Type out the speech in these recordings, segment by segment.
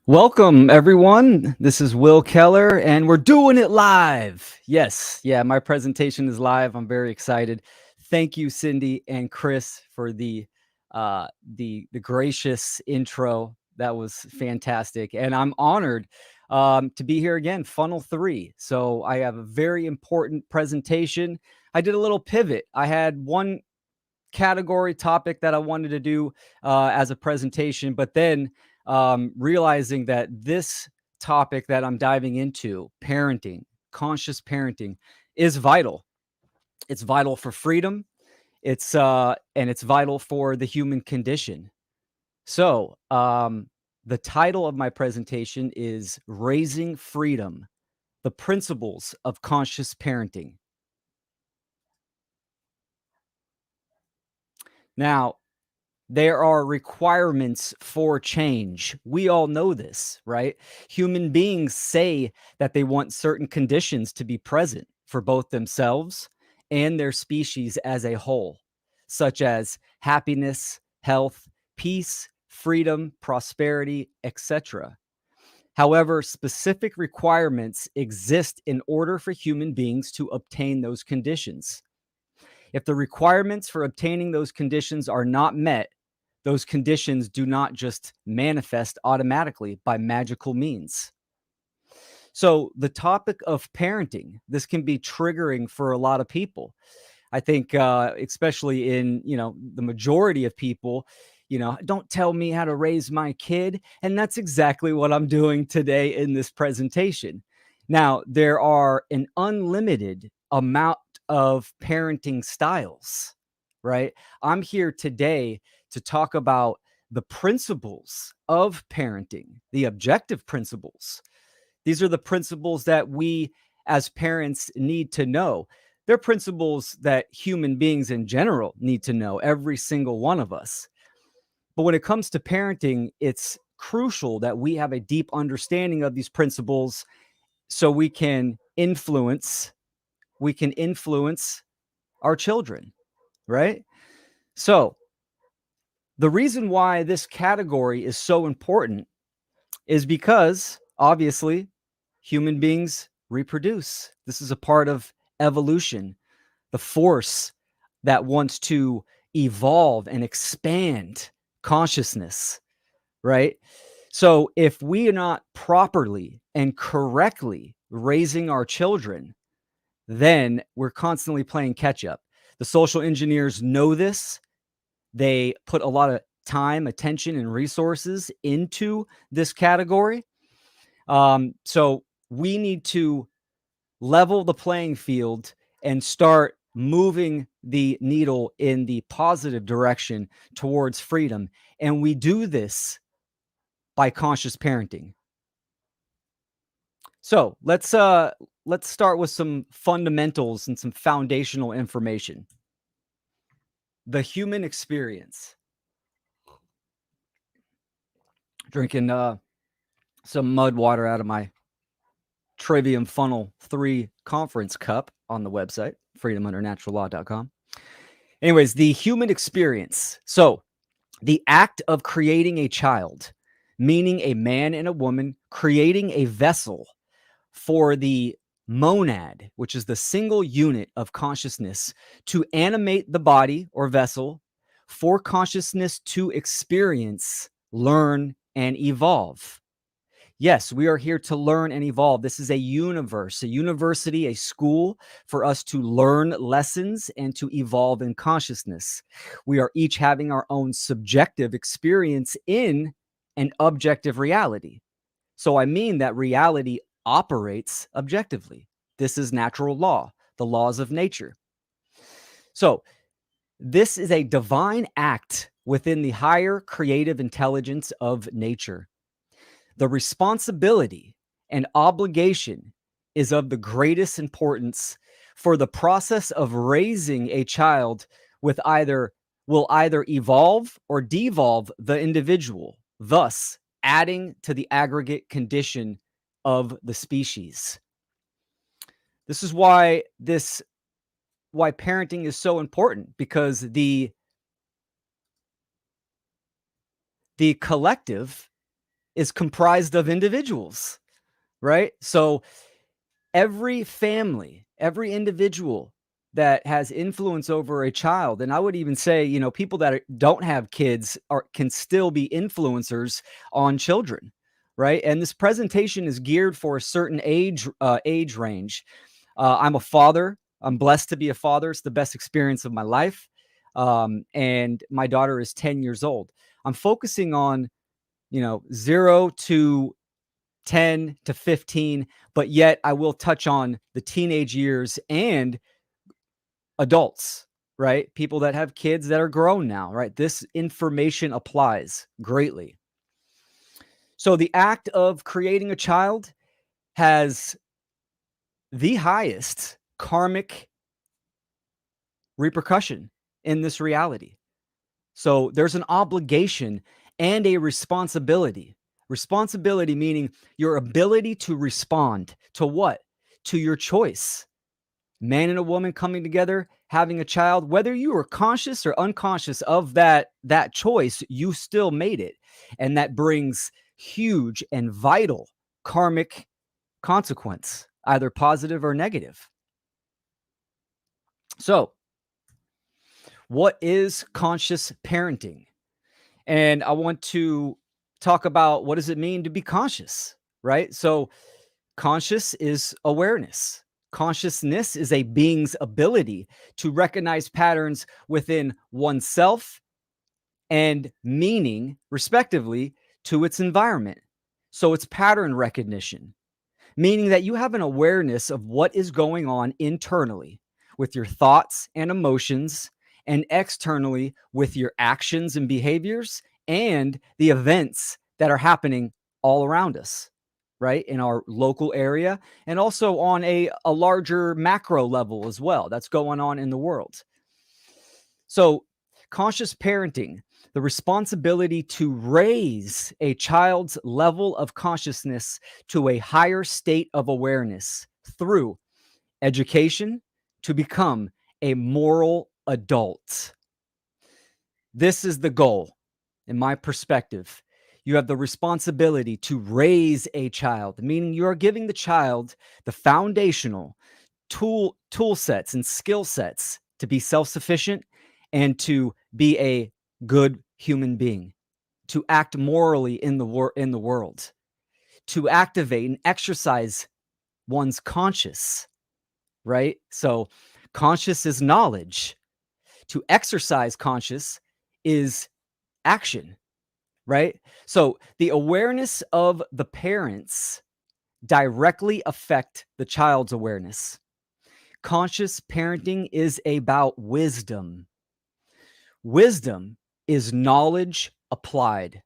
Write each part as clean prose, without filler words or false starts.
Welcome, everyone. This is Will Keller, and we're doing it live. Yes, my presentation is live. I'm very excited. Thank you, Cindy and Chris, for the gracious intro. That was fantastic, and I'm honored to be here again. FUNL3. So I have a very important presentation. I did a little pivot. I had one category topic that I wanted to do as a presentation, but then realizing that this topic that I'm diving into, parenting, conscious parenting, is vital. It's vital for freedom. It's vital for the human condition. So the title of my presentation is Raising Freedom: The Principles of Conscious Parenting. Now, there are requirements for change. We all know this, right? Human beings say that they want certain conditions to be present for both themselves and their species as a whole, such as happiness, health, peace, freedom, prosperity, etc. However, specific requirements exist in order for human beings to obtain those conditions. If the requirements for obtaining those conditions are not met, those conditions do not just manifest automatically by magical means. So the topic of parenting, this can be triggering for a lot of people. I think, especially in, the majority of people, don't tell me how to raise my kid. And that's exactly what I'm doing today in this presentation. Now, there are an unlimited amount of parenting styles, right? I'm here today to talk about the principles of parenting, the objective principles. These are the principles that we as parents need to know. They're principles that human beings in general need to know, every single one of us. But when it comes to parenting, it's crucial that we have a deep understanding of these principles so we can influence our children, right? So the reason why this category is so important is because, obviously, human beings reproduce. This is a part of evolution, the force that wants to evolve and expand consciousness, right? So if we are not properly and correctly raising our children, then we're constantly playing catch up. The social engineers know this. They put a lot of time, attention, and resources into this category. So we need to level the playing field and start moving the needle in the positive direction towards freedom. And we do this by conscious parenting. So let's start with some fundamentals and some foundational information. The human experience. Drinking some mud water out of my Trivium FUNL3 conference cup on the website, freedomundernaturallaw.com. Anyways, the human experience. So the act of creating a child, meaning a man and a woman creating a vessel for the monad, which is the single unit of consciousness, to animate the body or vessel for consciousness to experience, learn, and evolve. Yes, we are here to learn and evolve. This is a universe, a university, a school for us to learn lessons and to evolve in consciousness. We are each having our own subjective experience in an objective reality. So I mean that reality operates objectively. This is natural law, the laws of nature. So this is a divine act within the higher creative intelligence of nature. The responsibility and obligation is of the greatest importance, for the process of raising a child will either evolve or devolve the individual, thus adding to the aggregate condition of the species. This is why parenting is so important, because the collective is comprised of individuals, right? So every family, every individual that has influence over a child, and I would even say, people that don't have kids can still be influencers on children, right? And this presentation is geared for a certain age range. I'm a father. I'm blessed to be a father. It's the best experience of my life. And my daughter is 10 years old. I'm focusing on, 0 to 10 to 15, but yet I will touch on the teenage years and adults, right? People that have kids that are grown now, right? This information applies greatly. So the act of creating a child has the highest karmic repercussion in this reality. So there's an obligation and a responsibility. Responsibility meaning your ability to respond to what? To your choice. Man and a woman coming together, having a child, whether you are conscious or unconscious of that choice, you still made it. And that brings huge and vital karmic consequence, either positive or negative. So, what is conscious parenting? And I want to talk about, what does it mean to be conscious, right? So conscious is awareness. Consciousness is a being's ability to recognize patterns within oneself and meaning, respectively, to its environment. So it's pattern recognition, meaning that you have an awareness of what is going on internally with your thoughts and emotions, and externally with your actions and behaviors and the events that are happening all around us, right? In our local area, and also on a larger macro level as well, that's going on in the world. So, conscious parenting, the responsibility to raise a child's level of consciousness to a higher state of awareness through education to become a moral adult. This is the goal, in my perspective. You have the responsibility to raise a child, meaning you are giving the child the foundational tool sets and skill sets to be self-sufficient and to be a good human being, to act morally in the world, to activate and exercise one's conscious, right? So conscious is knowledge. To exercise conscious is action, right? So the awareness of the parents directly affect the child's awareness. Conscious parenting is about wisdom. Wisdom is knowledge applied.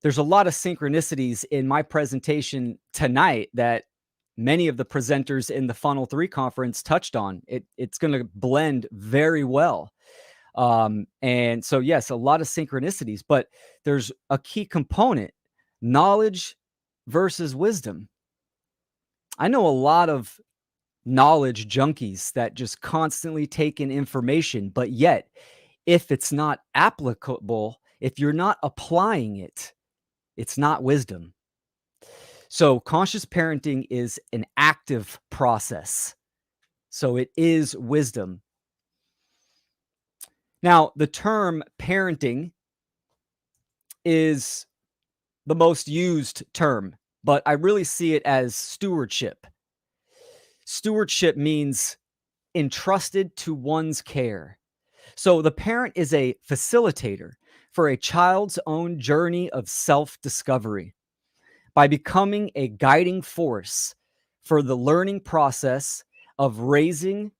There's a lot of synchronicities in my presentation tonight that many of the presenters in the FUNL3 conference touched on. It's going to blend very well. And so, yes, a lot of synchronicities, but there's a key component: knowledge versus wisdom. I know a lot of knowledge junkies that just constantly take in information, but yet, if it's not applicable, if you're not applying it, it's not wisdom. So conscious parenting is an active process. So it is wisdom. Now, the term parenting is the most used term, but I really see it as stewardship. Stewardship means entrusted to one's care. So the parent is a facilitator for a child's own journey of self-discovery by becoming a guiding force for the learning process of raising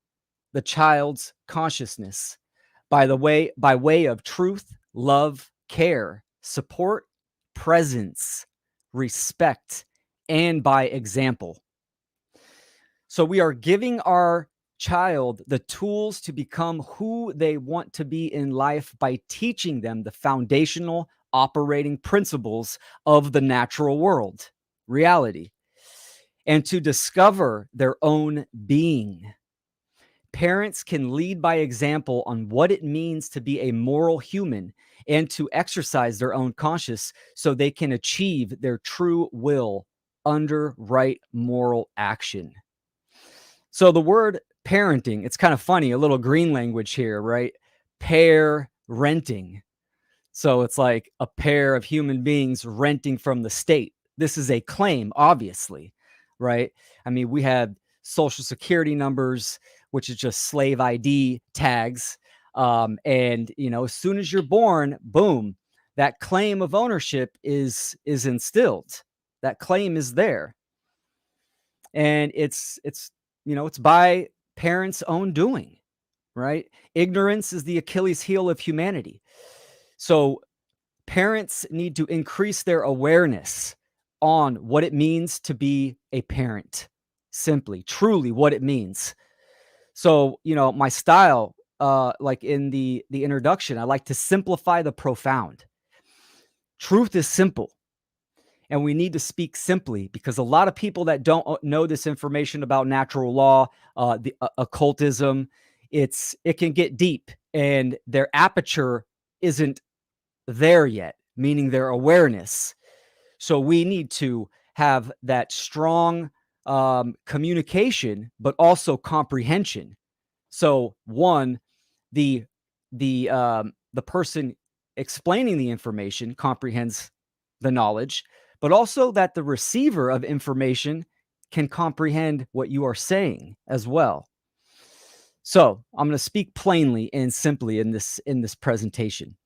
the child's consciousness by way of truth, love, care, support, presence, respect, and by example. So we are giving our child the tools to become who they want to be in life by teaching them the foundational operating principles of the natural world, reality, and to discover their own being. Parents can lead by example on what it means to be a moral human and to exercise their own conscience so they can achieve their true will under right moral action. So the word parenting, it's kind of funny, a little green language here, right? Pair renting. So it's like a pair of human beings renting from the state. This is a claim, obviously, right? I mean, we have social security numbers, which is just slave ID tags. And as soon as you're born, boom, that claim of ownership is instilled. That claim is there. And it's by parents' own doing, right? Ignorance is the Achilles heel of humanity. So parents need to increase their awareness on what it means to be a parent, simply, truly what it means. So, my style, like in the introduction, I like to simplify the profound. Truth is simple, and we need to speak simply because a lot of people that don't know this information about natural law, the occultism, it can get deep, and their aperture isn't there yet, meaning their awareness. So we need to have that strong communication, but also comprehension. So one, the the person explaining the information comprehends the knowledge, but also that the receiver of information can comprehend what you are saying as well. So I'm going to speak plainly and simply in this presentation.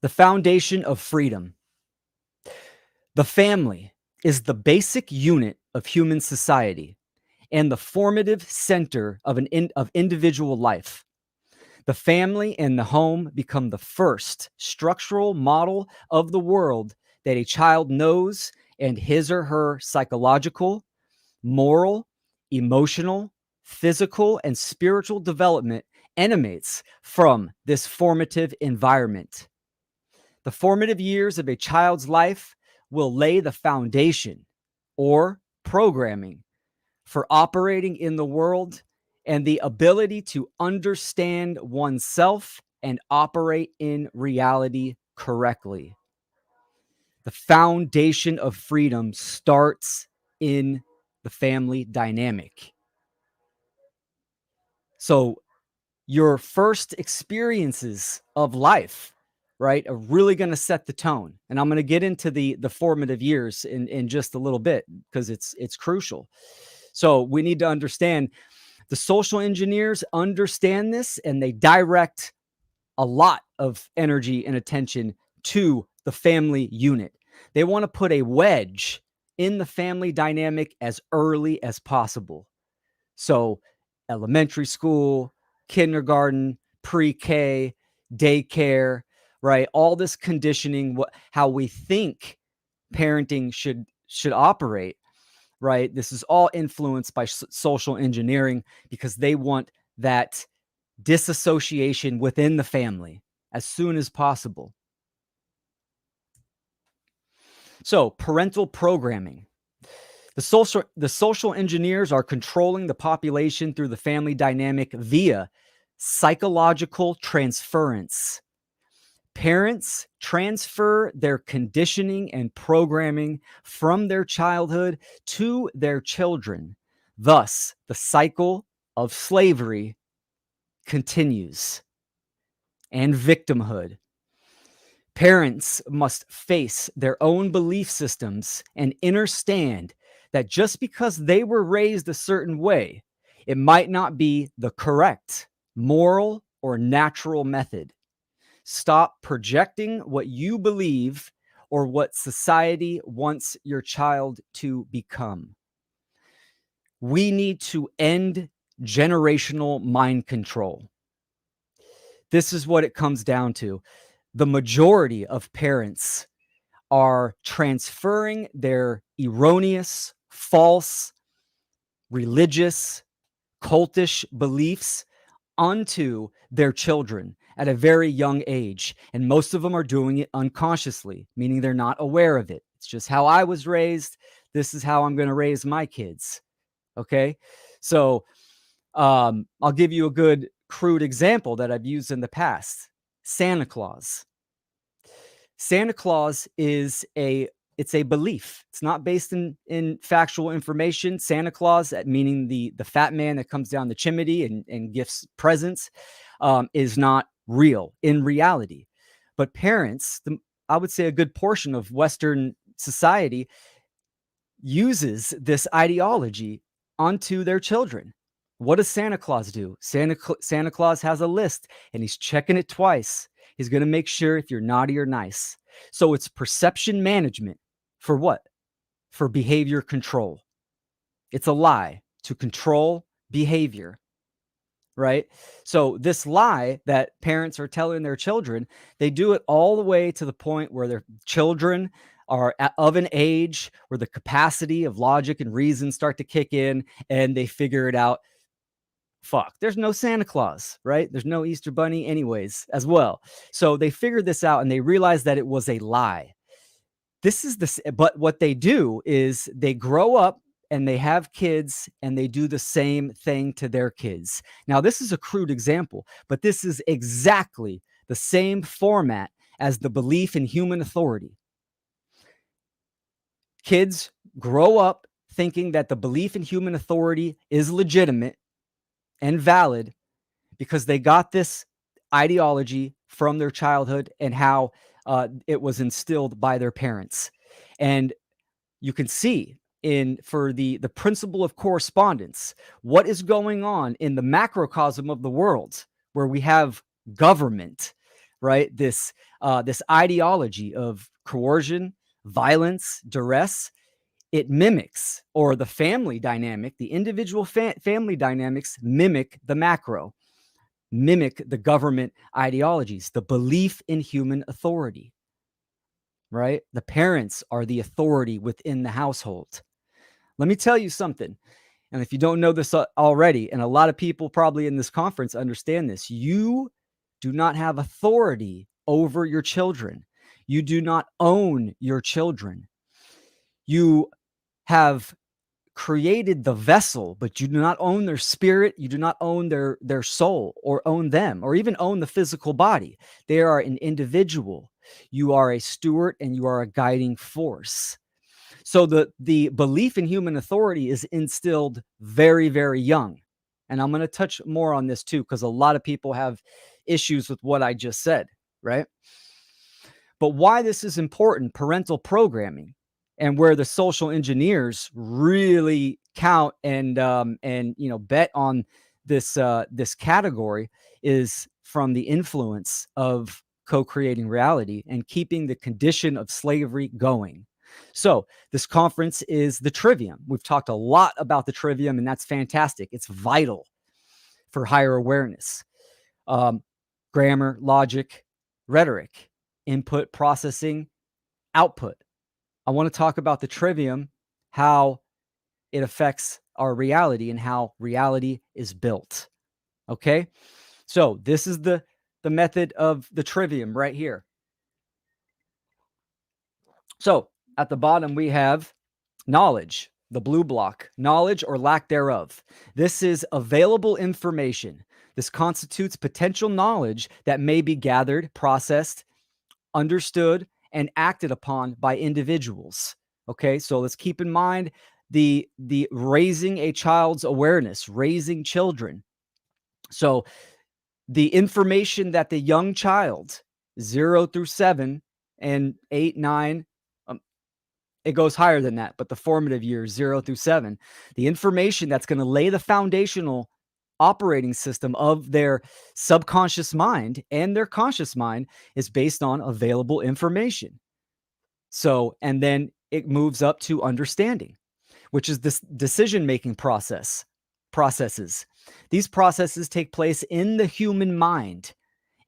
The foundation of freedom. The family is the basic unit of human society and the formative center of individual life. The family and the home become the first structural model of the world that a child knows, and his or her psychological, moral, emotional, physical, and spiritual development emanates from this formative environment. The formative years of a child's life will lay the foundation or programming for operating in the world and the ability to understand oneself and operate in reality correctly. The foundation of freedom starts in the family dynamic. So, your first experiences of life, right, are really going to set the tone. And I'm going to get into the formative years in just a little bit because it's crucial. So we need to understand the social engineers understand this, and they direct a lot of energy and attention to the family unit. They want to put a wedge in the family dynamic as early as possible. So elementary school, kindergarten, pre-K, daycare, right? All this conditioning, how we think parenting should operate, right? This is all influenced by social engineering because they want that disassociation within the family as soon as possible. So, parental programming. The social engineers are controlling the population through the family dynamic via psychological transference. Parents transfer their conditioning and programming from their childhood to their children. Thus, the cycle of slavery continues and victimhood. Parents must face their own belief systems and understand that just because they were raised a certain way, it might not be the correct moral or natural method. Stop projecting what you believe or what society wants your child to become. We need to end generational mind control. This is what it comes down to. The majority of parents are transferring their erroneous, false, religious, cultish beliefs onto their children at a very young age. And most of them are doing it unconsciously, meaning they're not aware of it. It's just how I was raised. This is how I'm going to raise my kids. Okay. So I'll give you a good crude example that I've used in the past. Santa Claus. Santa Claus is it's a belief. It's not based in factual information. Santa Claus, meaning the fat man that comes down the chimney and gifts presents, is not real in reality. But parents, I would say a good portion of Western society uses this ideology onto their children. What does Santa Claus do? Santa Claus has a list and he's checking it twice. He's going to make sure if you're naughty or nice. So it's perception management for what? For behavior control. It's a lie to control behavior, right? So this lie that parents are telling their children, they do it all the way to the point where their children are of an age where the capacity of logic and reason start to kick in and they figure it out. Fuck, there's no Santa Claus, right? There's no Easter Bunny anyways as well. So they figured this out and they realized that it was a lie. But what they do is they grow up and they have kids and they do the same thing to their kids. Now, this is a crude example, but this is exactly the same format as the belief in human authority. Kids grow up thinking that the belief in human authority is legitimate and valid because they got this ideology from their childhood and how it was instilled by their parents. And you can see for the principle of correspondence, what is going on in the macrocosm of the world where we have government, right? This ideology of coercion, violence, duress, it mimics, or the family dynamic, the individual family dynamics mimic the macro, mimic the government ideologies, the belief in human authority, right? The parents are the authority within the household. Let me tell you something. And if you don't know this already, and a lot of people probably in this conference understand this, you do not have authority over your children. You do not own your children. You have created the vessel, but you do not own their spirit. You do not own their soul or own them or even own the physical body. They are an individual. You are a steward and you are a guiding force. So the belief in human authority is instilled very, very young. And I'm going to touch more on this too, because a lot of people have issues with what I just said, right? But why this is important, parental programming, and where the social engineers really count and bet on this category is from the influence of co-creating reality and keeping the condition of slavery going. So this conference is the Trivium. We've talked a lot about the Trivium, and that's fantastic. It's vital for higher awareness. Grammar, logic, rhetoric, input, processing, output. I want to talk about the Trivium, how it affects our reality and how reality is built. Okay? So this is the method of the Trivium right here. So at the bottom, we have knowledge, the blue block, knowledge or lack thereof. This is available information. This constitutes potential knowledge that may be gathered, processed, understood, and acted upon by individuals. Okay, so let's keep in mind the raising a child's awareness, raising children. So the information that the young child, 0 through 7 and 8, 9, it goes higher than that, but the formative years, 0 through 7, the information that's going to lay the foundational operating system of their subconscious mind and their conscious mind is based on available information. So, and then it moves up to understanding, which is this decision-making processes. These processes take place in the human mind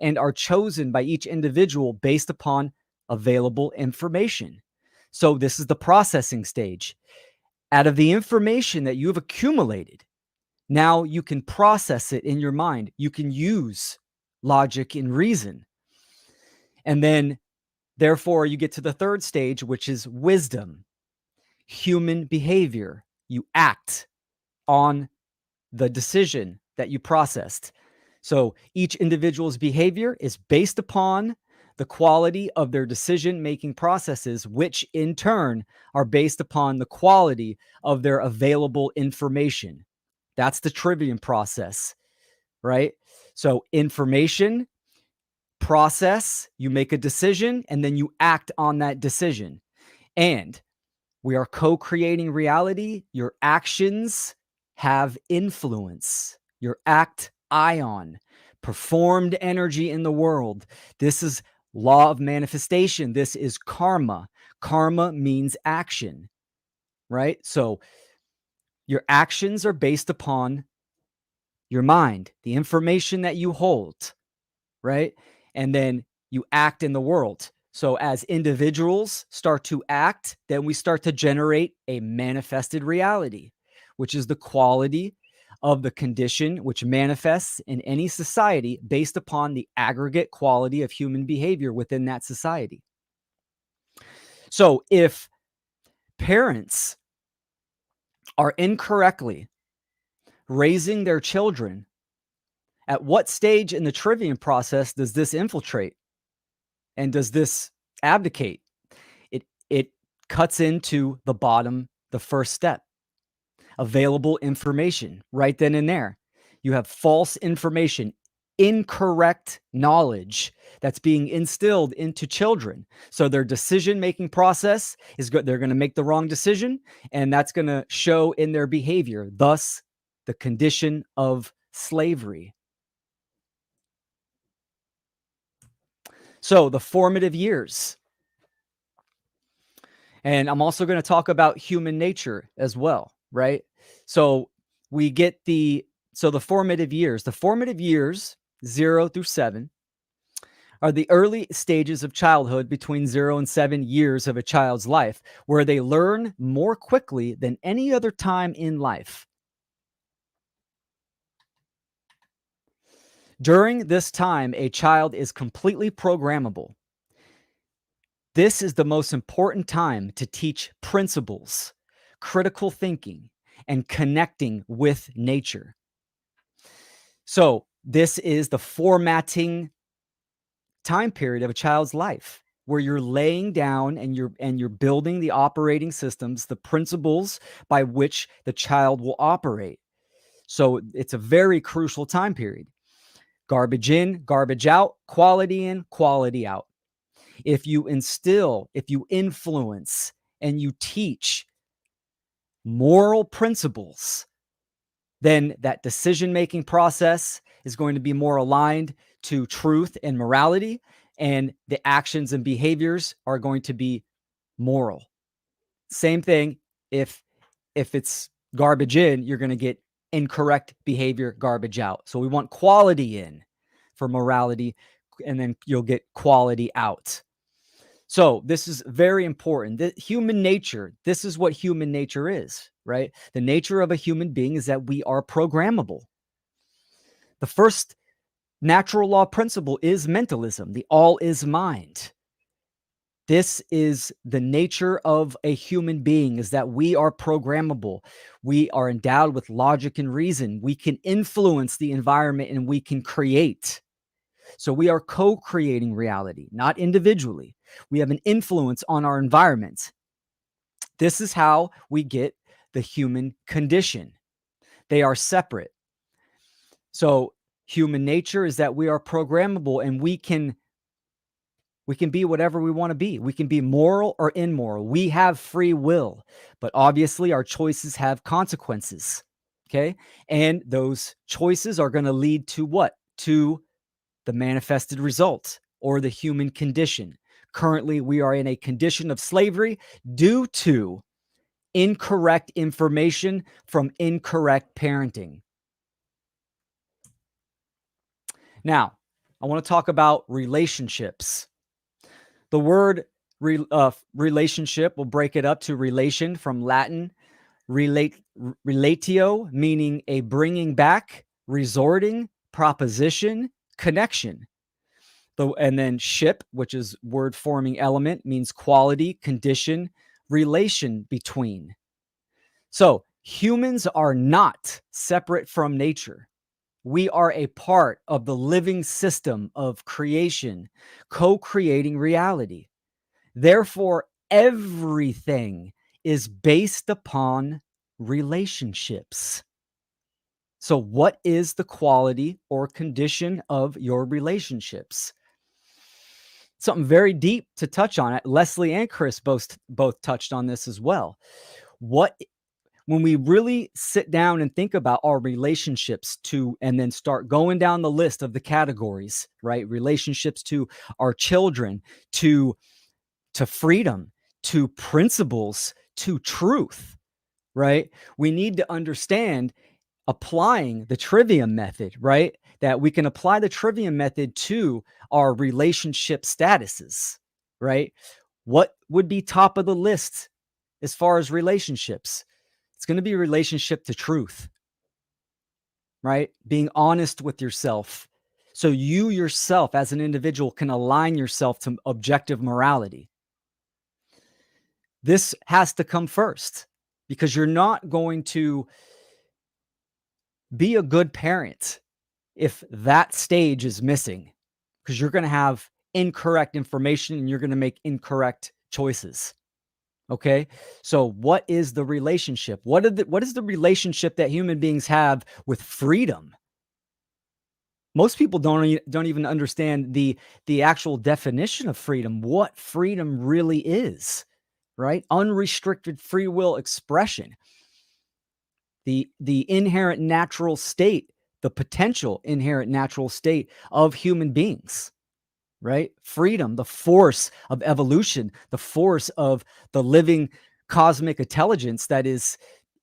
and are chosen by each individual based upon available information. So this is the processing stage. Out of the information that you've accumulated, now you can process it in your mind. You can use logic and reason. And then, therefore, you get to the third stage, which is wisdom, human behavior. You act on the decision that you processed. So each individual's behavior is based upon the quality of their decision-making processes, which in turn are based upon the quality of their available information. That's the Trivium process, right? So information, process, you make a decision, and then you act on that decision. And we are co-creating reality. Your actions have influence. Your act ion, performed energy in the world. This is law of manifestation. This is karma. Karma means action, right? So your actions are based upon your mind, the information that you hold, right? And then you act in the world. So as individuals start to act, then we start to generate a manifested reality, which is the quality of the condition which manifests in any society based upon the aggregate quality of human behavior within that society. So if parents are incorrectly raising their children, at what stage in the Trivium process does this infiltrate? And does this abdicate? It cuts into the bottom, the first step. Available information right then and there. You have false information, incorrect knowledge that's being instilled into children. So their decision-making process is good. They're going to make the wrong decision, and that's going to show in their behavior. Thus, the condition of slavery. So the formative years. And I'm also going to talk about human nature as well, right? So we get the formative years. The formative years, 0 through 7, are the early stages of childhood between 0 and 7 years of a child's life, where they learn more quickly than any other time in life. During this time, a child is completely programmable. This is the most important time to teach principles, critical thinking, and connecting with nature. So this is the formatting time period of a child's life, where you're laying down and you're building the operating systems, the principles by which the child will operate. So it's a very crucial time period. Garbage in, garbage out, quality in, quality out. If you instill, if you influence, and you teach moral principles, then that decision-making process is going to be more aligned to truth and morality, and the actions and behaviors are going to be moral. Same thing, if it's garbage in, you're going to get incorrect behavior, garbage out. So we want quality in for morality, and then you'll get quality out. So this is very important. The human nature, this is what human nature is, right? The nature of a human being is that we are programmable. The first natural law principle is mentalism. The all is mind. This is the nature of a human being, is that we are programmable. We are endowed with logic and reason. We can influence the environment and we can create. So we are co-creating reality, not individually. We have an influence on our environment. This is how we get the human condition. They are separate. So human nature is that we are programmable, and we can be whatever we want to be. We can be moral or immoral. We have free will, but obviously our choices have consequences. Okay. And those choices are going to lead to what? To the manifested result, or the human condition. Currently, we are in a condition of slavery due to incorrect information from incorrect parenting. Now, I want to talk about relationships. The word relationship, we'll break it up to relation from Latin, relatio, meaning a bringing back, resorting, proposition, connection. And then ship, which is word forming element, means quality, condition, relation between. So humans are not separate from nature. We are a part of the living system of creation, co-creating reality. Therefore, everything is based upon relationships. So, what is the quality or condition of your relationships? Something very deep to touch on it. Leslie and Chris both touched on this as well. What When we really sit down and think about our relationships to, and then start going down the list of the categories, right? Relationships to our children, to freedom, to principles, to truth, right? We need to understand applying the Trivium method, right? That we can apply the Trivium method to our relationship statuses, right? What would be top of the list as far as relationships? It's going to be relationship to truth, right? Being honest with yourself. So you yourself as an individual can align yourself to objective morality. This has to come first because you're not going to be a good parent if that stage is missing, because you're going to have incorrect information and you're going to make incorrect choices. Okay. So what is the relationship? What is the relationship that human beings have with freedom? Most people don't even understand the actual definition of freedom, what freedom really is, right? Unrestricted free will expression. The inherent natural state, the potential inherent natural state of human beings, right? Freedom, the force of evolution, the force of the living cosmic intelligence that is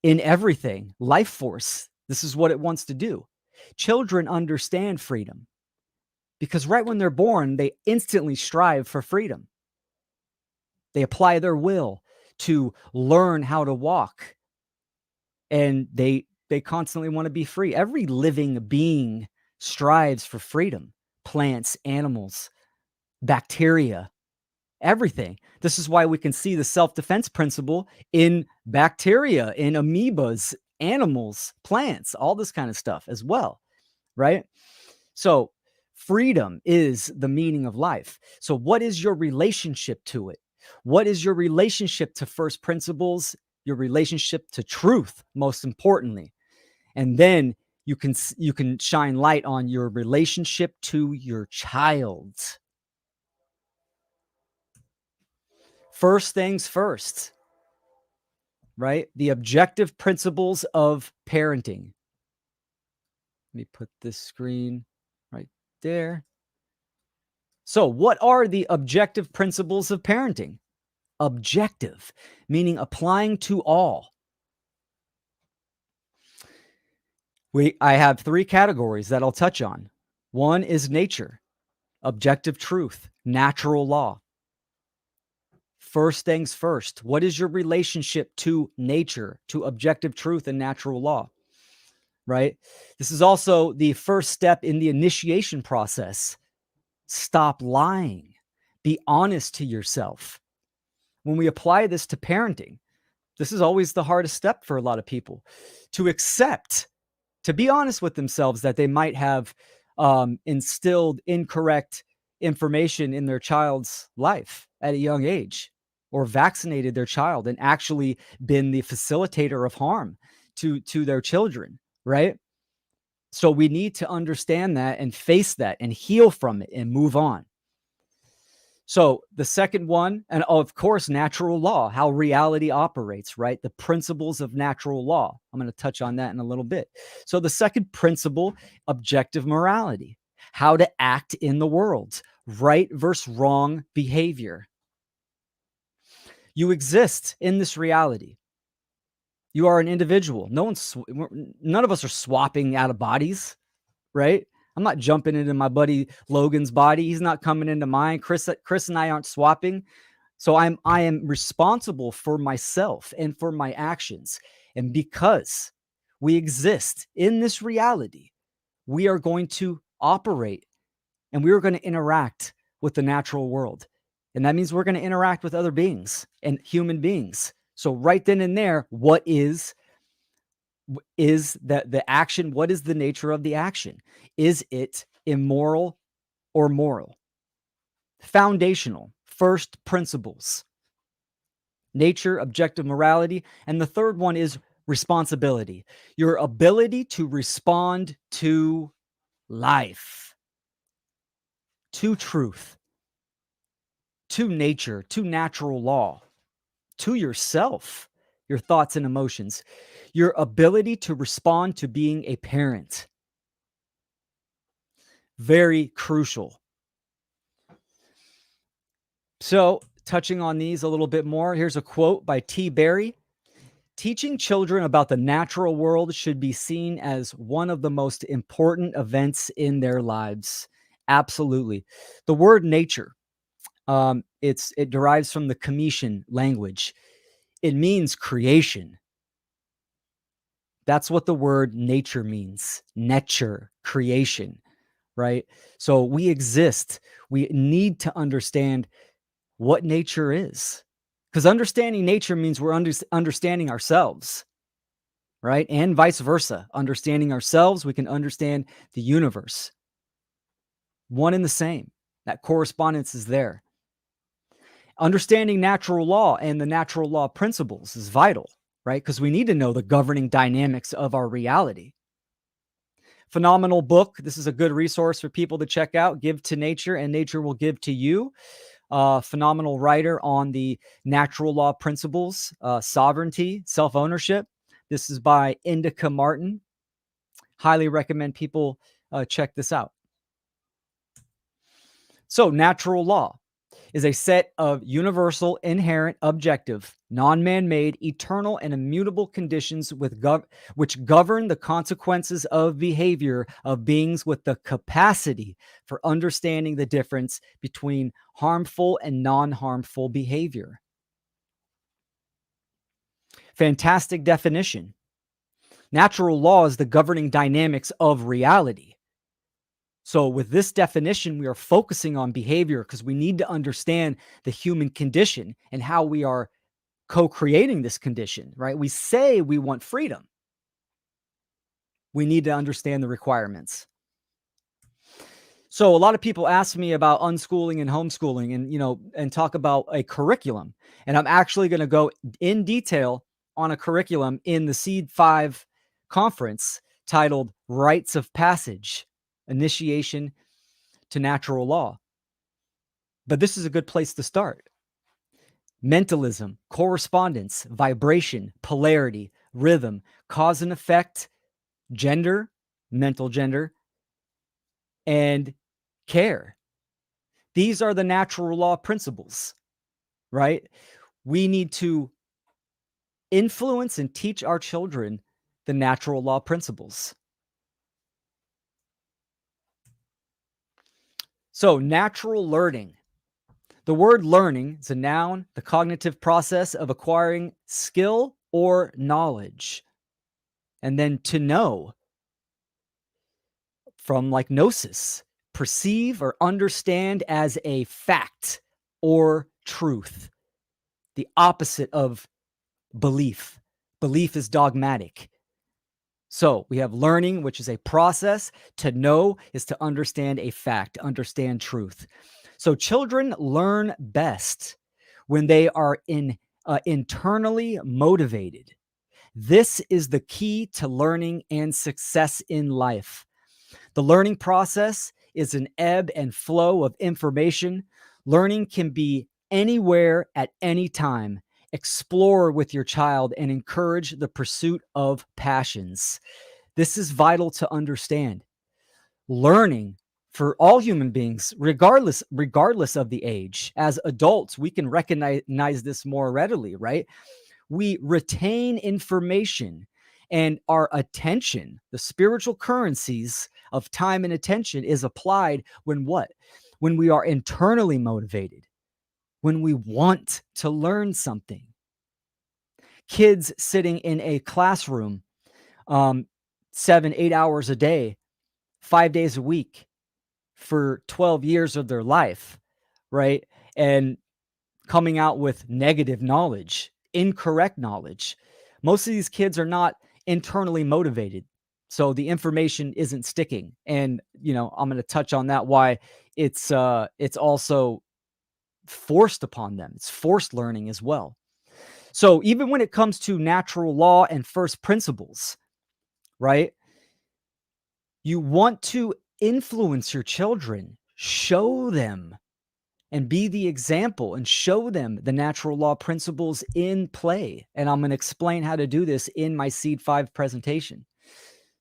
in everything, life force. This is what it wants to do. Children understand freedom because right when they're born, they instantly strive for freedom. They apply their will to learn how to walk, and they constantly want to be free. Every living being strives for freedom. Plants, animals, bacteria, everything. This is why we can see the self-defense principle in bacteria, in amoebas, animals, plants, all this kind of stuff as well, right? So freedom is the meaning of life. So what is your relationship to it? What is your relationship to first principles? Your relationship to truth, most importantly. And then you can shine light on your relationship to your child. First things first, right? The objective principles of parenting. Let me put this screen right there. So, what are the objective principles of parenting? Objective, meaning applying to all. I have 3 categories that I'll touch on. One is nature, objective truth, natural law. First things first, what is your relationship to nature, to objective truth and natural law? Right? This is also the first step in the initiation process. Stop lying. Be honest to yourself. When we apply this to parenting, this is always the hardest step for a lot of people, to accept, to be honest with themselves that they might have instilled incorrect information in their child's life at a young age, or vaccinated their child and actually been the facilitator of harm to their children, right? So we need to understand that and face that and heal from it and move on. So the second one, and of course, natural law, how reality operates, right? The principles of natural law. I'm going to touch on that in a little bit. So the second principle, objective morality, how to act in the world, right versus wrong behavior. You exist in this reality. You are an individual. None of us are swapping out of bodies, right? I'm not jumping into my buddy Logan's body. He's not coming into mine. Chris and I aren't swapping. So I am responsible for myself and for my actions. And because we exist in this reality, we are going to operate and we are going to interact with the natural world. And that means we're going to interact with other beings and human beings. So right then and there, what is that the action? What is the nature of the action? Is it immoral or moral? Foundational, first principles, nature, objective morality. And the third one is responsibility, your ability to respond to life, to truth, to nature, to natural law, to yourself, your thoughts and emotions, your ability to respond to being a parent. Very crucial. So, touching on these a little bit more, here's a quote by T. Berry. Teaching children about the natural world should be seen as one of the most important events in their lives. Absolutely. The word nature, it derives from the Cometian language. It means creation. That's what the word nature means. Nature, creation, right? So we exist. We need to understand what nature is, because understanding nature means we're understanding ourselves, right? And vice versa. Understanding ourselves, we can understand the universe. One and the same. That correspondence is there. Understanding natural law and the natural law principles is vital, right? Because we need to know the governing dynamics of our reality. Phenomenal book. This is a good resource for people to check out. Give to nature, and nature will give to you. Phenomenal writer on the natural law principles, sovereignty, self-ownership. This is by Indica Martin. Highly recommend people check this out. So, natural law is a set of universal, inherent, objective, non-man-made, eternal, and immutable conditions which govern the consequences of behavior of beings with the capacity for understanding the difference between harmful and non-harmful behavior. Fantastic definition. Natural law is the governing dynamics of reality. So with this definition, we are focusing on behavior because we need to understand the human condition and how we are co-creating this condition, right? We say we want freedom. We need to understand the requirements. So a lot of people ask me about unschooling and homeschooling and talk about a curriculum. And I'm actually going to go in detail on a curriculum in the Seed 5 conference titled Rites of Passage, Initiation to Natural Law. But this is a good place to start. Mentalism, correspondence, vibration, polarity, rhythm, cause and effect, gender, mental gender, and care. These are the natural law principles, right? We need to influence and teach our children the natural law principles. So, natural learning. The word learning is a noun, the cognitive process of acquiring skill or knowledge. And then to know, from like gnosis, perceive or understand as a fact or truth. The opposite of belief. Belief is dogmatic. So we have learning, which is a process. To know is to understand a fact, understand truth. So children learn best when they are internally motivated. This is the key to learning and success in life. The learning process is an ebb and flow of information. Learning can be anywhere at any time. Explore with your child and encourage the pursuit of passions. This is vital to understand. Learning for all human beings, regardless of the age. As adults, we can recognize this more readily, right? We retain information, and our attention, the spiritual currencies of time and attention, is applied when what? When we are internally motivated, when we want to learn something. Kids sitting in a classroom 7-8 hours a day, 5 days a week, for 12 years of their life, right? And coming out with negative knowledge, incorrect knowledge. Most of these kids are not internally motivated. So the information isn't sticking. And, I'm going to touch on that why it's also forced upon them. It's forced learning as well. So even when it comes to natural law and first principles, right? You want to influence your children, show them and be the example and show them the natural law principles in play. And I'm going to explain how to do this in my Seed 5 presentation.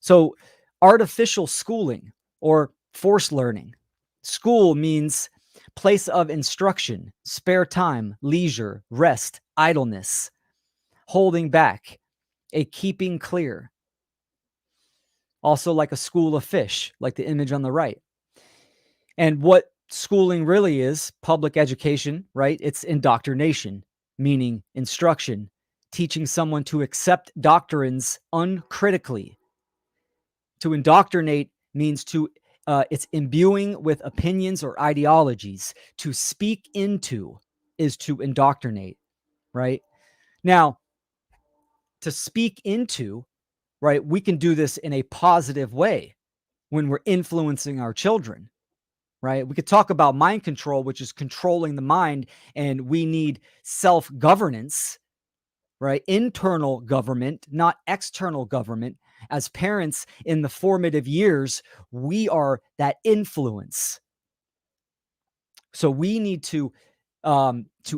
So, artificial schooling or forced learning. School means place of instruction, spare time, leisure, rest, idleness, holding back, a keeping clear. Also, like a school of fish, like the image on the right. And what schooling really is, public education, right? It's indoctrination, meaning instruction, teaching someone to accept doctrines uncritically. To indoctrinate means it's imbuing with opinions or ideologies. To speak into is to indoctrinate, right? Now, to speak into, right, we can do this in a positive way when we're influencing our children, right? We could talk about mind control, which is controlling the mind, and we need self-governance, right? Internal government, not external government. As parents in the formative years, we are that influence. So we need to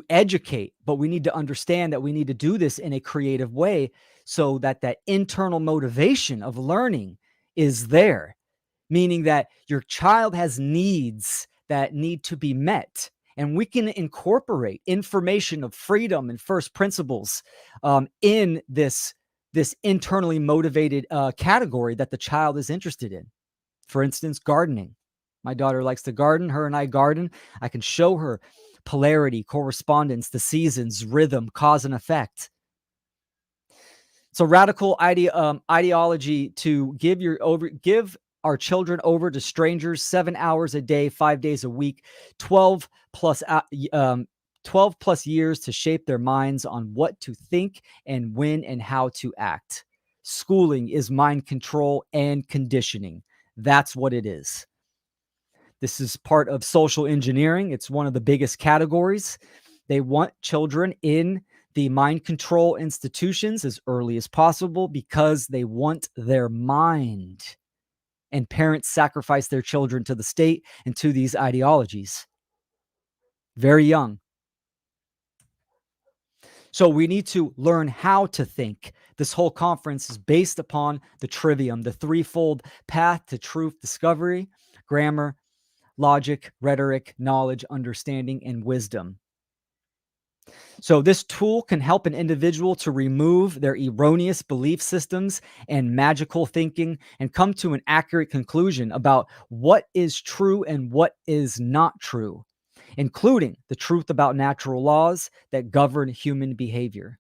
educate, but we need to understand that we need to do this in a creative way so that that internal motivation of learning is there, meaning that your child has needs that need to be met. And we can incorporate information of freedom and first principles in this internally motivated category that the child is interested in. For instance, gardening. My daughter likes to garden. Her and I garden. I can show her polarity, correspondence, the seasons, rhythm, cause and effect. So radical ideology to give our children over to strangers 7 hours a day, 5 days a week, 12 plus 12 plus years to shape their minds on what to think and when and how to act. Schooling is mind control and conditioning. That's what it is. This is part of social engineering. It's one of the biggest categories. They want children in the mind control institutions as early as possible because they want their mind. And parents sacrifice their children to the state and to these ideologies. Very young. So we need to learn how to think. This whole conference is based upon the Trivium, the threefold path to truth discovery: grammar, logic, rhetoric, knowledge, understanding, and wisdom. So this tool can help an individual to remove their erroneous belief systems and magical thinking and come to an accurate conclusion about what is true and what is not true, including the truth about natural laws that govern human behavior.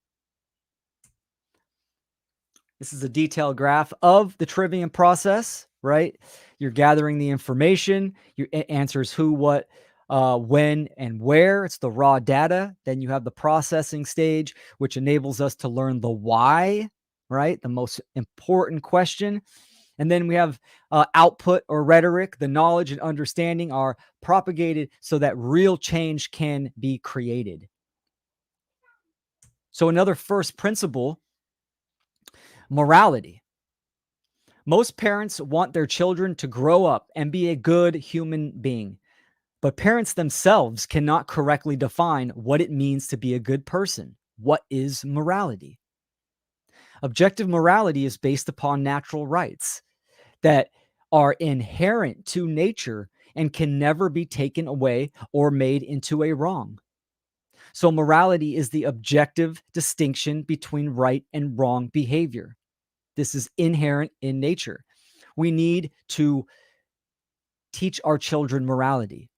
This is a detailed graph of the Trivium process, right? You're gathering the information, your answers who, what, when, and where. It's the raw data. Then you have the processing stage, which enables us to learn the why, right? The most important question. And then we have output or rhetoric. The knowledge and understanding are propagated so that real change can be created. So another first principle: morality. Most parents want their children to grow up and be a good human being, but parents themselves cannot correctly define what it means to be a good person. What is morality? Objective morality is based upon natural rights that are inherent to nature and can never be taken away or made into a wrong. So morality is the objective distinction between right and wrong behavior. This is inherent in nature. We need to teach our children morality.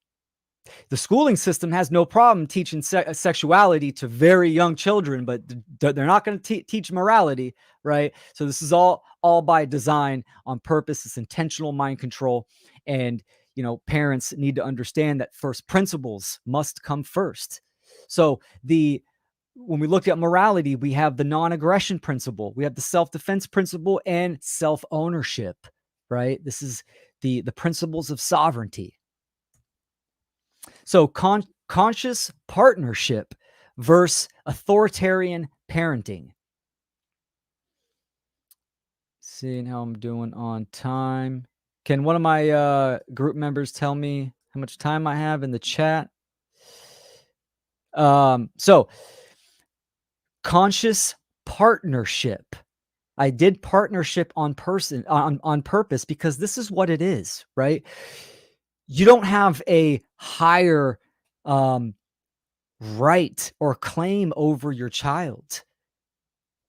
The schooling system has no problem teaching sexuality to very young children, but they're not going to teach morality, right? So this is all by design, on purpose. It's intentional mind control. And parents need to understand that first principles must come first. So when we look at morality, we have the non-aggression principle, we have the self-defense principle, and self-ownership, right? This is the principles of sovereignty. So conscious partnership versus authoritarian parenting. Seeing how I'm doing on time. Can one of my group members tell me how much time I have in the chat? So conscious partnership. I did partnership on purpose because this is what it is, right? You don't have a higher right or claim over your child.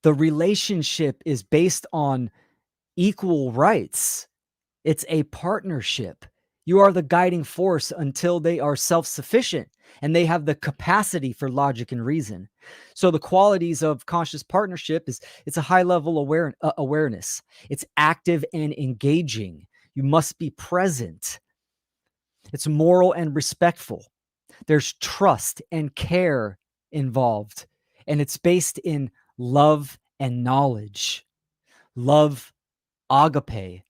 The relationship is based on equal rights. It's a partnership. You are the guiding force until they are self-sufficient and they have the capacity for logic and reason. So the qualities of conscious partnership is it's a high level awareness. It's active and engaging. You must be present. It's moral and respectful. There's trust and care involved, and it's based in love and knowledge. Love, agape.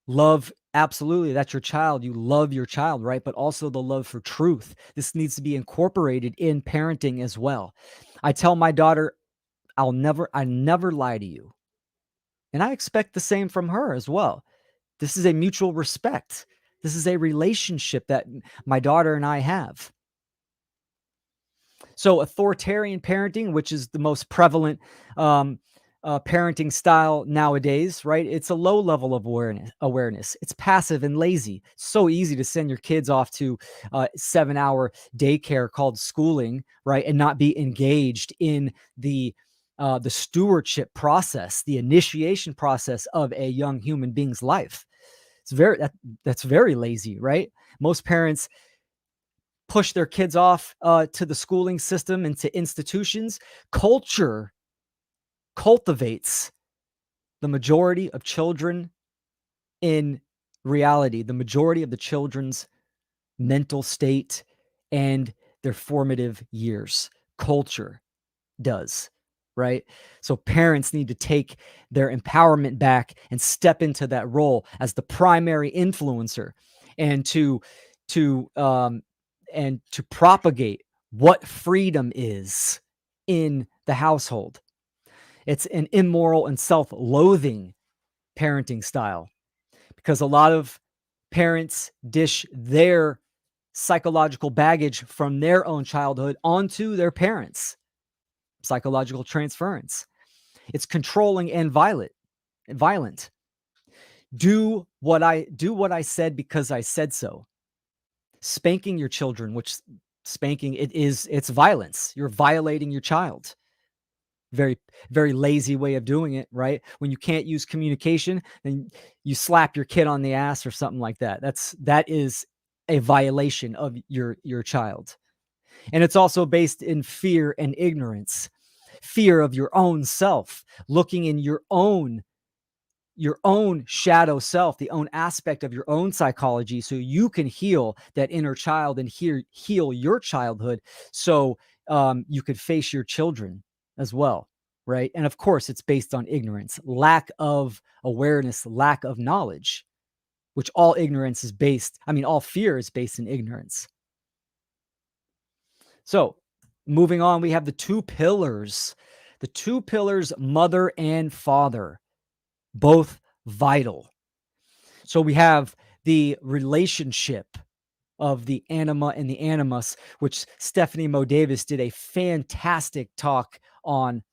Love, absolutely, that's your child. You love your child, right? But also the love for truth. This needs to be incorporated in parenting as well. I tell my daughter, I never lie to you. And I expect the same from her as well. This is a mutual respect. This is a relationship that my daughter and I have. So authoritarian parenting, which is the most prevalent parenting style nowadays, right? It's a low level of awareness. It's passive and lazy. So easy to send your kids off to 7-hour daycare called schooling, right? And not be engaged in the stewardship process, the initiation process of a young human being's life. That's very lazy, right? Most parents push their kids off to the schooling system and to institutions. Culture cultivates the majority of children in reality, the majority of the children's mental state and their formative years. Culture does, right? So parents need to take their empowerment back and step into that role as the primary influencer and to propagate what freedom is in the household. It's an immoral and self-loathing parenting style because a lot of parents dish their psychological baggage from their own childhood onto their parents. Psychological transference. It's controlling and violent. Do what I said because I said so. Spanking your children, which spanking it's violence. You're violating your child. Very, very lazy way of doing it, right? When you can't use communication, then you slap your kid on the ass or something like that. That is a violation of your child. And it's also based in fear and ignorance. Fear of your own self, looking in your own shadow self, the own aspect of your own psychology, so you can heal that inner child and heal your childhood, so you could face your children as well, right? And of course, it's based on ignorance, lack of awareness, lack of knowledge, which all ignorance is based. I mean, all fear is based in ignorance. So, moving on, we have the two pillars. The two pillars, mother and father, both vital. So we have the relationship of the anima and the animus, which Stephanie Mo Davis did a fantastic talk on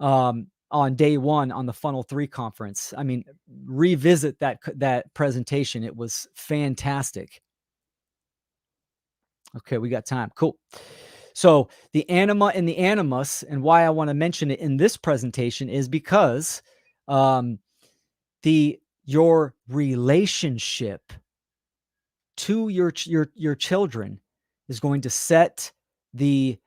day one on the FUNL3 conference. I mean, revisit that presentation. It was fantastic. Okay, we got time. Cool. So the anima and the animus, and why I want to mention it in this presentation is because your relationship to your children is going to set the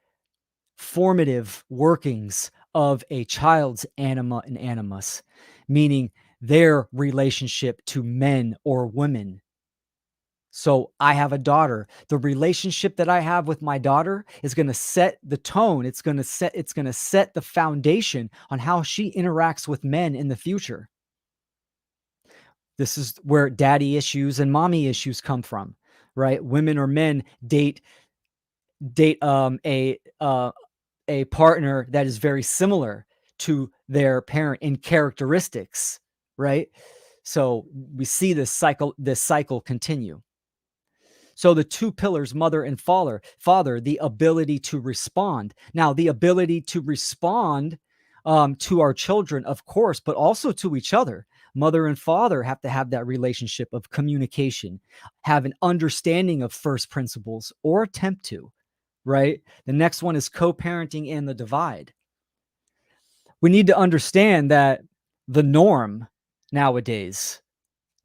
formative workings of a child's anima and animus, meaning their relationship to men or women, So I have a daughter. The relationship that I have with my daughter is going to set the tone. It's going to set the foundation on how she interacts with men in the future. This is where daddy issues and mommy issues come from, right? Women or men date a partner that is very similar to their parent in characteristics, right? So we see this cycle continue. So the two pillars, mother and father, the ability to respond. Now, the ability to respond to our children, of course, but also to each other. Mother and father have to have that relationship of communication, have an understanding of first principles or attempt to, right? The next one is co-parenting and the divide. We need to understand that the norm nowadays,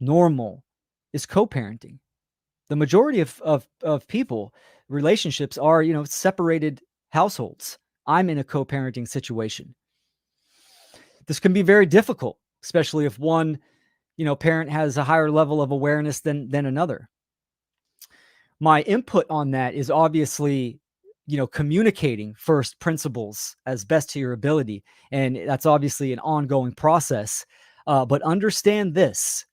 normal, is co-parenting. The majority of people, relationships are, separated households. I'm in a co-parenting situation. This can be very difficult, especially if one, parent has a higher level of awareness than another. My input on that is obviously, communicating first principles as best to your ability. And that's obviously an ongoing process. But understand this: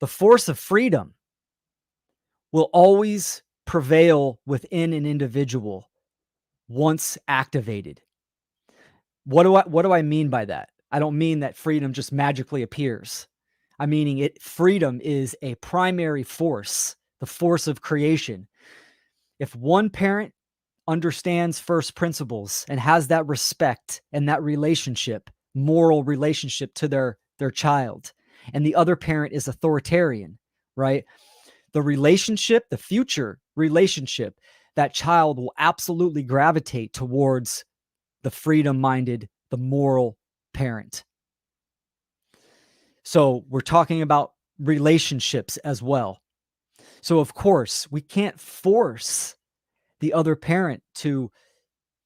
the force of freedom will always prevail within an individual once activated. What do I mean by that? I don't mean that freedom just magically appears. I'm meaning freedom is a primary force, the force of creation. If one parent understands first principles and has that respect and that relationship, moral relationship to their child, and the other parent is authoritarian, right? The future relationship, that child will absolutely gravitate towards the freedom-minded, the moral parent. So we're talking about relationships as well. So of course, we can't force the other parent to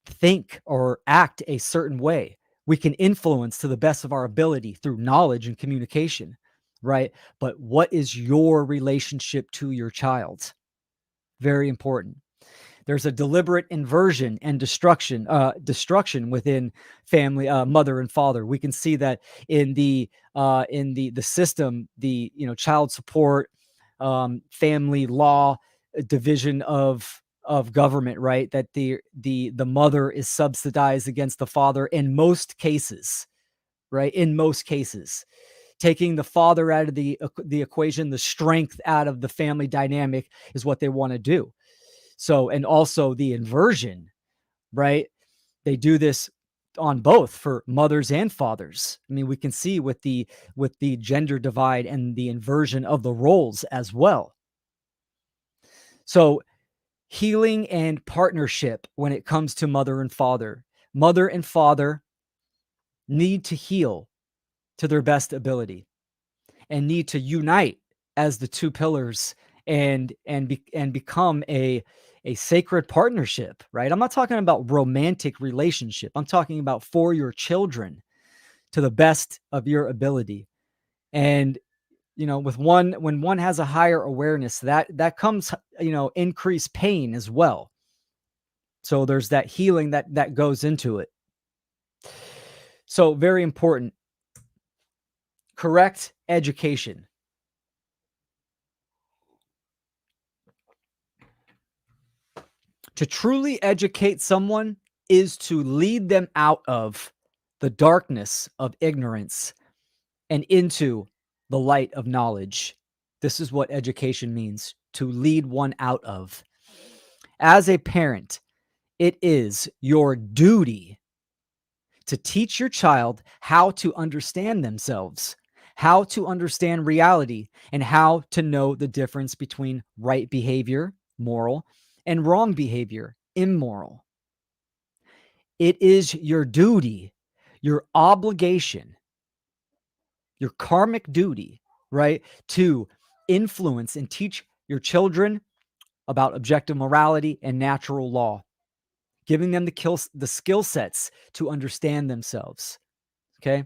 think or act a certain way. We can influence to the best of our ability through knowledge and communication, right? But what is your relationship to your child? Very important. There's a deliberate inversion and destruction within family, mother and father. We can see that in the system, child support, family law, division of government, right? That the mother is subsidized against the father in most cases, right? In most cases, taking the father out of the equation, the strength out of the family dynamic is what they want to do. So, and also the inversion, right? They do this on both for mothers and fathers. I mean, we can see with the gender divide and the inversion of the roles as well. So, healing and partnership when it comes to mother and father. Mother and father need to heal to their best ability and need to unite as the two pillars and become a sacred partnership, right? I'm not talking about romantic relationship. I'm talking about for your children to the best of your ability. And with when one has a higher awareness, that comes, increased pain as well. So there's that healing that goes into it. So very important. Correct education. To truly educate someone is to lead them out of the darkness of ignorance and into the light of knowledge. This is what education means, to lead one out of. As a parent, it is your duty to teach your child how to understand themselves, how to understand reality, and how to know the difference between right behavior, moral, and wrong behavior, immoral. It is your duty, your obligation, your karmic duty, right, to influence and teach your children about objective morality and natural law, giving them the skill sets to understand themselves. Okay,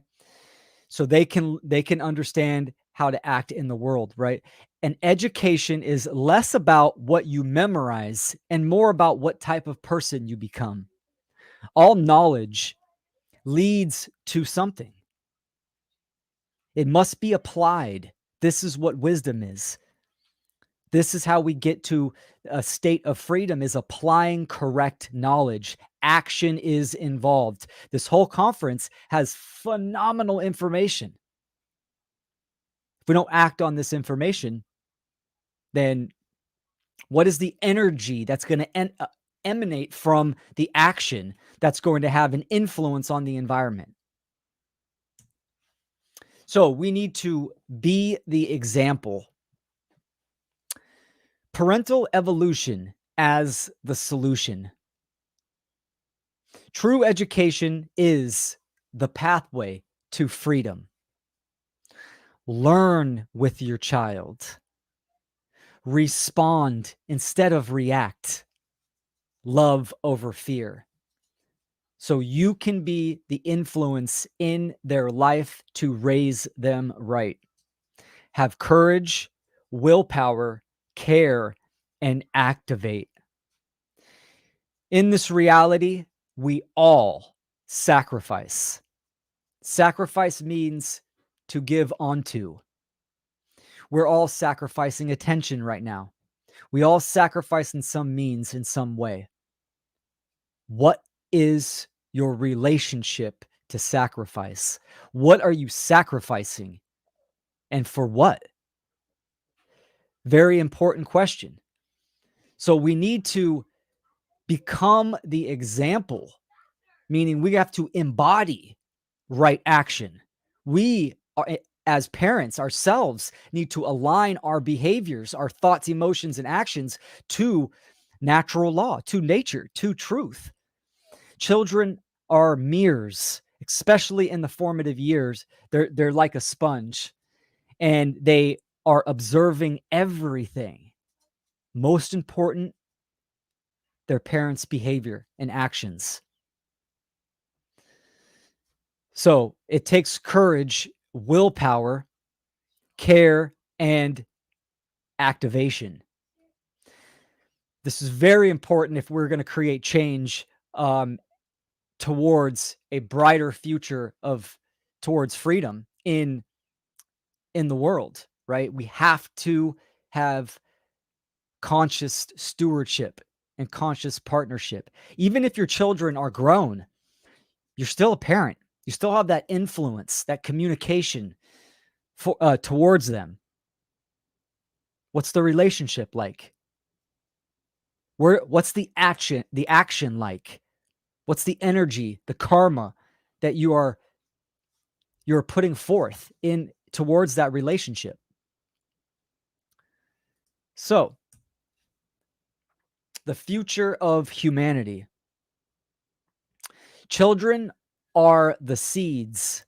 so they can understand how to act in the world, right? And education is less about what you memorize and more about what type of person you become. All knowledge leads to something. It must be applied. This is what wisdom is. This is how we get to a state of freedom, is applying correct knowledge. Action is involved. This whole conference has phenomenal information. If we don't act on this information, then what is the energy that's going to emanate from the action that's going to have an influence on the environment? So we need to be the example. Parental evolution as the solution. True education is the pathway to freedom. Learn with your child. Respond instead of react. Love over fear. So you can be the influence in their life to raise them right. Have courage, willpower, care, and activate. In this reality, we all sacrifice. Sacrifice means to give onto. We're all sacrificing attention right now. We all sacrifice in some means, in some way. What is your relationship to sacrifice? What are you sacrificing? And for what? Very important question. So we need to become the example, meaning we have to embody right action. We are, as parents ourselves, need to align our behaviors, our thoughts, emotions, and actions to natural law, to nature, to truth. Children are mirrors, especially in the formative years. They're like a sponge, and they are observing everything. Most important, their parents' behavior and actions. So it takes courage, willpower, care, and activation. This is very important if we're going to create change towards a brighter future towards freedom in the world, right? We have to have conscious stewardship and conscious partnership. Even if your children are grown, you're still a parent. You still have that influence, that communication towards them. What's the relationship like? What's the action like? What's the energy, the karma that you're putting forth in towards that relationship? So, the future of humanity. Children are the seeds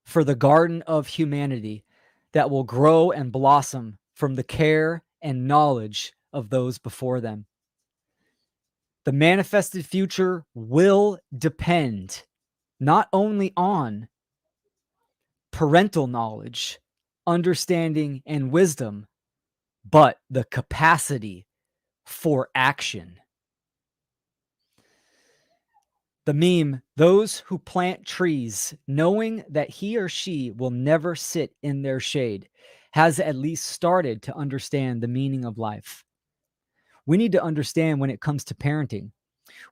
for the garden of humanity that will grow and blossom from the care and knowledge of those before them. The manifested future will depend not only on parental knowledge, understanding, and wisdom, but the capacity for action. The meme, those who plant trees knowing that he or she will never sit in their shade, has at least started to understand the meaning of life. We need to understand when it comes to parenting.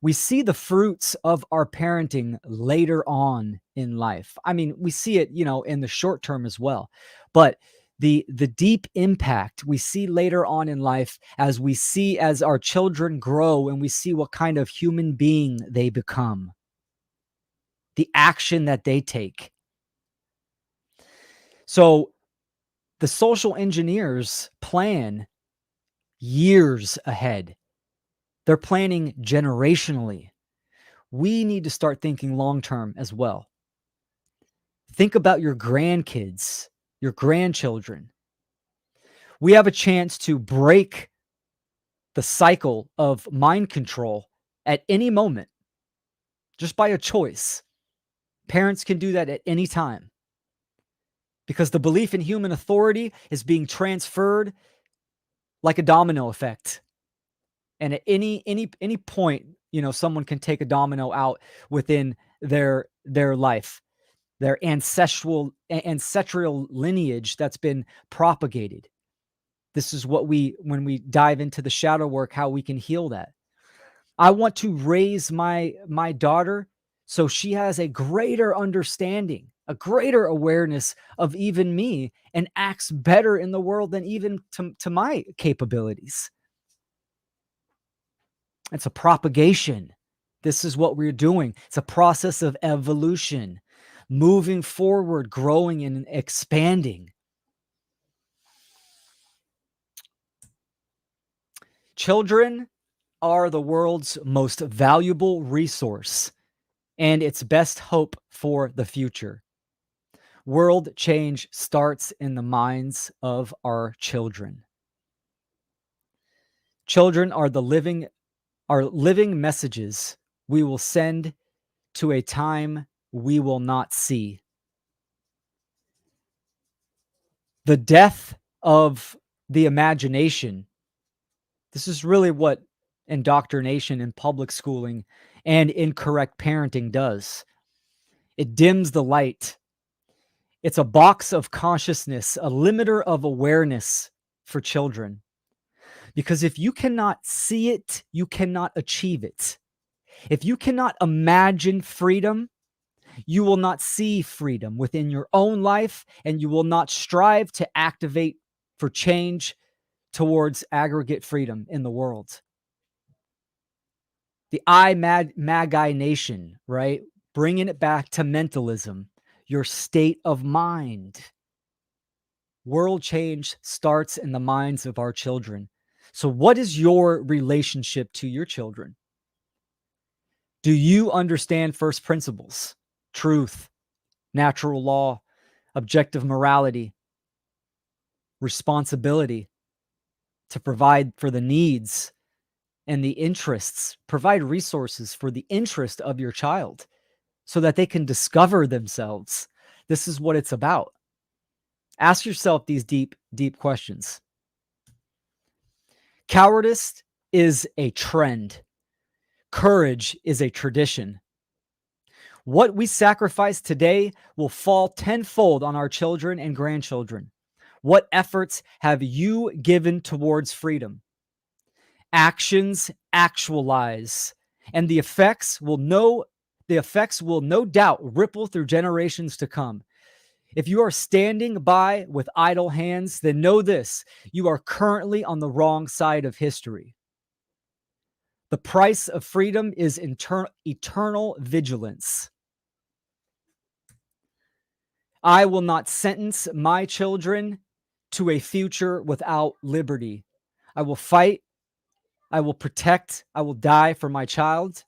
We see the fruits of our parenting later on in life. I mean, we see it, in the short term as well. But the deep impact we see later on in life as our children grow and we see what kind of human being they become, the action that they take. So the social engineers plan years ahead. They're planning generationally. We need to start thinking long-term as well. Think about your grandkids, your grandchildren. We have a chance to break the cycle of mind control at any moment, just by a choice. Parents can do that at any time. because the belief in human authority is being transferred like a domino effect. And at any point, someone can take a domino out within their life, their ancestral lineage that's been propagated. This is what when we dive into the shadow work, how we can heal that. I want to raise my daughter so she has a greater understanding, a greater awareness of even me, and acts better in the world than even to my capabilities. It's a propagation. This is what we're doing. It's a process of evolution, moving forward, growing and expanding. Children are the world's most valuable resource and its best hope for the future. World change starts in the minds of our children. Children are living messages we will send to a time we will not see. The death of the imagination. This is really what indoctrination in public schooling and incorrect parenting does. It dims the light. It's a box of consciousness, a limiter of awareness for children. Because if you cannot see it, you cannot achieve it. If you cannot imagine freedom, you will not see freedom within your own life, and you will not strive to activate for change towards aggregate freedom in the world. The Magi nation, right? Bringing it back to mentalism, your state of mind. World change starts in the minds of our children. So what is your relationship to your children? Do you understand first principles, truth, natural law, objective morality, responsibility to provide for the needs and the interests, provide resources for the interest of your child so that they can discover themselves? This is what it's about. Ask yourself these deep, deep questions. Cowardice is a trend. Courage is a tradition. What we sacrifice today will fall tenfold on our children and grandchildren. What efforts have you given towards freedom? Actions actualize, and the effects will no doubt ripple through generations to come. If you are standing by with idle hands, then know this: you are currently on the wrong side of history. The price of freedom is eternal vigilance. I will not sentence my children to a future without liberty. I will fight, I will protect, I will die for my child,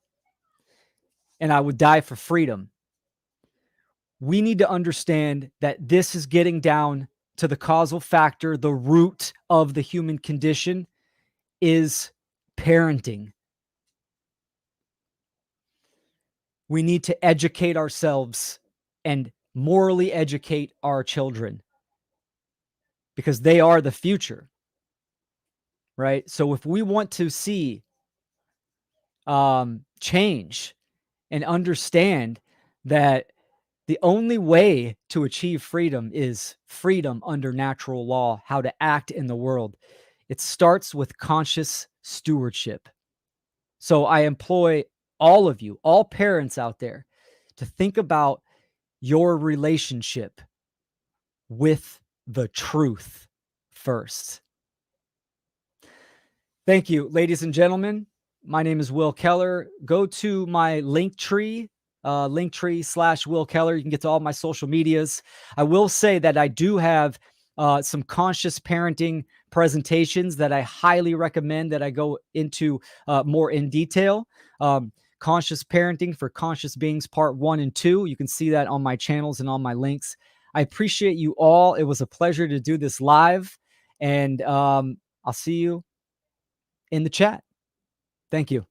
and I would die for freedom. We need to understand that this is getting down to the causal factor. The root of the human condition is parenting. We need to educate ourselves and morally educate our children because they are the future, right? So if we want to see change and understand that the only way to achieve freedom is freedom under natural law, how to act in the world, it starts with conscious stewardship. So I employ all of you, all parents out there, to think about your relationship with the truth first. Thank you, ladies and gentlemen. My name is Will Keller. Go to my Linktree, Linktree/Will Keller. You can get to all my social medias. I will say that I do have some conscious parenting presentations that I highly recommend that I go into more in detail. Conscious Parenting for Conscious Beings Part 1 and 2. You can see that on my channels and on my links. I appreciate you all. It was a pleasure to do this live, and I'll see you in the chat. Thank you.